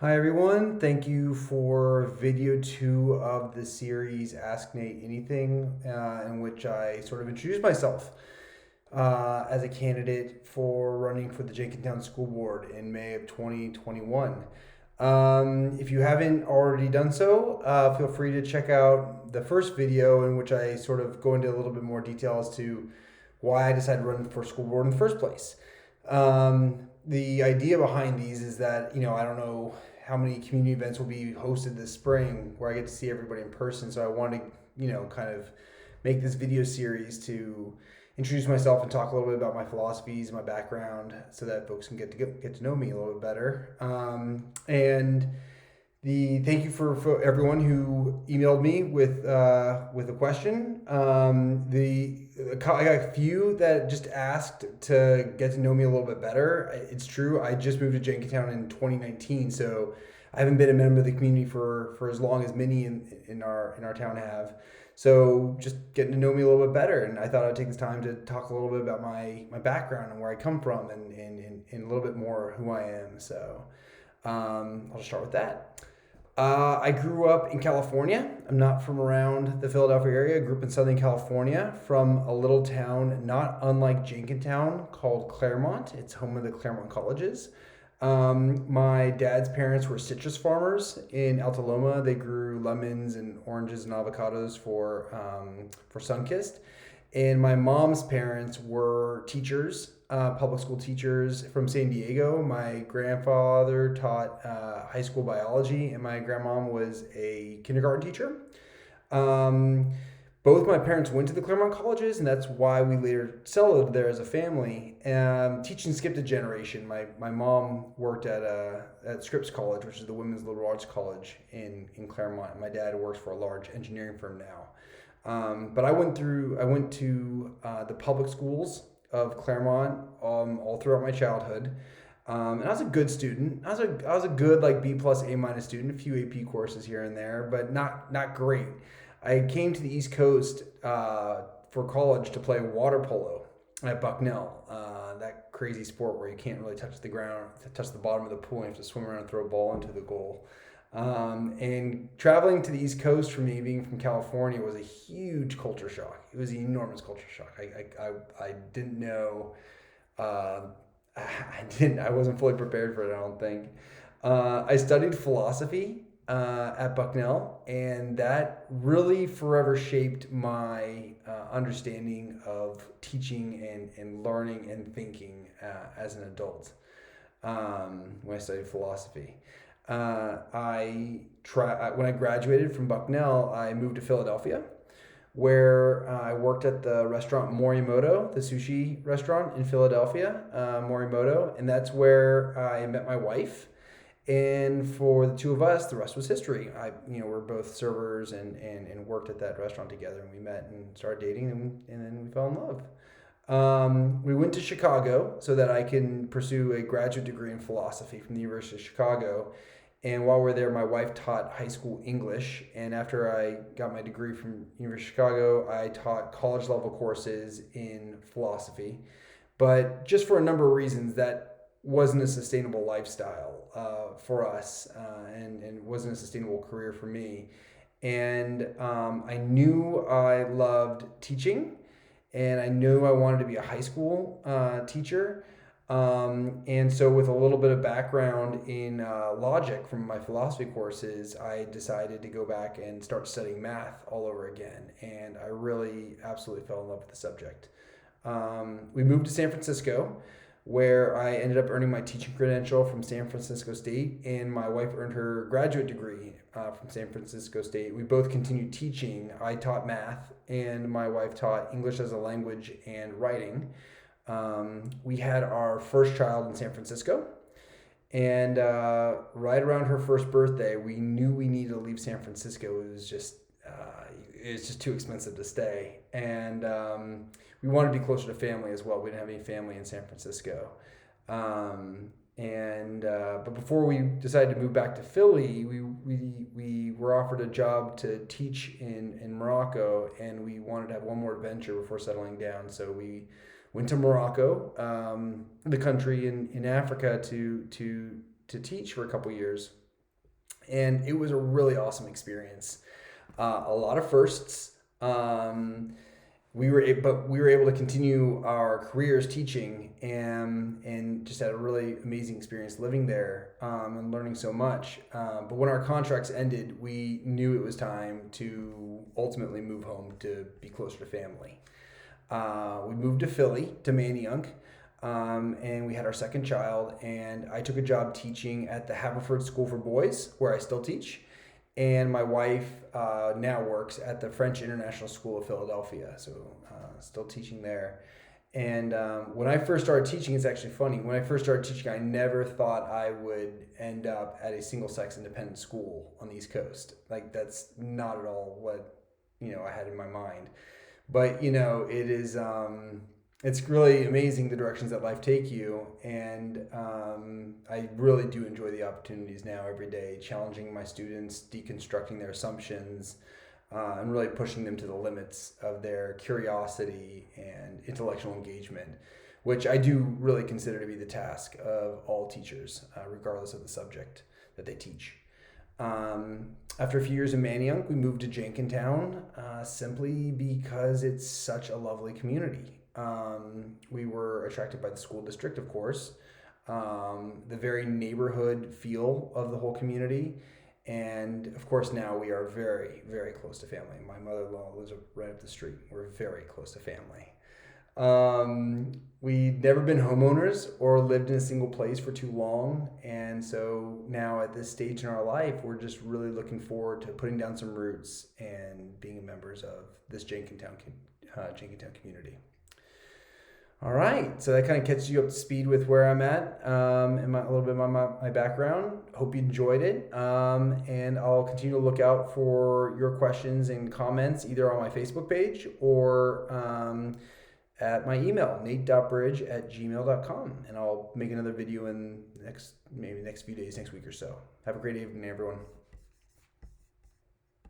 Hi everyone, thank you for video 2 of the series Ask Nate Anything, in which I sort of introduce myself as a candidate for running for the Jenkintown School Board in May of 2021. If you haven't already done so, feel free to check out the first video in which I sort of go into a little bit more detail as to why I decided to run for school board in the first place. The idea behind these is that, I don't know how many community events will be hosted this spring where I get to see everybody in person. So I want to, kind of make this video series to introduce myself and talk a little bit about my philosophies, my background, so that folks can get to know me a little bit better. And thank you for everyone who emailed me with a question. I got a few that just asked to get to know me a little bit better. It's true. I just moved to Jenkintown in 2019, so I haven't been a member of the community for as long as many in our town have. So just getting to know me a little bit better, and I thought I'd take this time to talk a little bit about my background and where I come from, and a little bit more who I am. So I'll just start with that. I grew up in California. I'm not from around the Philadelphia area. I grew up in Southern California from a little town not unlike Jenkintown called Claremont. It's home of the Claremont colleges. My dad's parents were citrus farmers in Alta Loma. They grew lemons and oranges and avocados for Sunkist. And my mom's parents were teachers, public school teachers from San Diego. My grandfather taught high school biology, and my grandmom was a kindergarten teacher. Both my parents went to the Claremont colleges, and that's why we later settled there as a family. Teaching skipped a generation. My mom worked at Scripps College, which is the women's liberal arts college in Claremont. And my dad works for a large engineering firm now. But I went to the public schools of Claremont all throughout my childhood. And I was a good student. I was a good like B plus A minus student. A few AP courses here and there, but not great. I came to the East Coast for college to play water polo at Bucknell. That crazy sport where you can't really touch the ground, touch the bottom of the pool. You have to swim around and throw a ball into the goal. And traveling to the East Coast for me, being from California, was a huge culture shock. It was an enormous culture shock. I didn't know. I wasn't fully prepared for it, I don't think. I studied philosophy at Bucknell, and that really forever shaped my understanding of teaching and learning and thinking as an adult when I studied philosophy. When I graduated from Bucknell, I moved to Philadelphia, where I worked at the restaurant Morimoto, the sushi restaurant in Philadelphia, Morimoto, and that's where I met my wife. And for the two of us, the rest was history. We're both servers and worked at that restaurant together, and we met and started dating, and then we fell in love. We went to Chicago so that I can pursue a graduate degree in philosophy from the University of Chicago. And while we're there, my wife taught high school English. And after I got my degree from University of Chicago, I taught college level courses in philosophy. But just for a number of reasons, that wasn't a sustainable lifestyle for us, and wasn't a sustainable career for me. And I knew I loved teaching, and I knew I wanted to be a high school teacher. And so with a little bit of background in logic from my philosophy courses, I decided to go back and start studying math all over again. And I really absolutely fell in love with the subject. We moved to San Francisco, where I ended up earning my teaching credential from San Francisco State, and my wife earned her graduate degree from San Francisco State. We both continued teaching. I taught math, and my wife taught English as a language and writing. We had our first child in San Francisco, and right around her first birthday, we knew we needed to leave San Francisco. It's just too expensive to stay, and we wanted to be closer to family as well. We didn't have any family in San Francisco, but before we decided to move back to Philly, we were offered a job to teach in Morocco, and we wanted to have one more adventure before settling down. So we went to Morocco, the country in Africa, to teach for a couple years. And it was a really awesome experience. A lot of firsts. But we were able to continue our careers teaching, and just had a really amazing experience living there, and learning so much. But when our contracts ended, we knew it was time to ultimately move home to be closer to family. We moved to Philly, to Manayunk, and we had our second child, and I took a job teaching at the Haverford School for Boys, where I still teach. And my wife now works at the French International School of Philadelphia, so still teaching there. And when I first started teaching, it's actually funny. When I first started teaching, I never thought I would end up at a single-sex independent school on the East Coast. Like, that's not at all what I had in my mind. But it is. It's really amazing the directions that life take you, and I really do enjoy the opportunities now every day, challenging my students, deconstructing their assumptions, and really pushing them to the limits of their curiosity and intellectual engagement, which I do really consider to be the task of all teachers, regardless of the subject that they teach. After a few years in Manayunk, we moved to Jenkintown, simply because it's such a lovely community. We were attracted by the school district, of course, the very neighborhood feel of the whole community. And of course, now we are very, very close to family. My mother-in-law lives right up the street. We're very close to family. We'd never been homeowners or lived in a single place for too long. And so now at this stage in our life, we're just really looking forward to putting down some roots and being members of this Jenkintown community. All right, so that kind of catches you up to speed with where I'm at, and a little bit of my background. Hope you enjoyed it, and I'll continue to look out for your questions and comments either on my Facebook page or at my email, nate.bridge@gmail.com, and I'll make another video in next few days, next week or so. Have a great evening, everyone.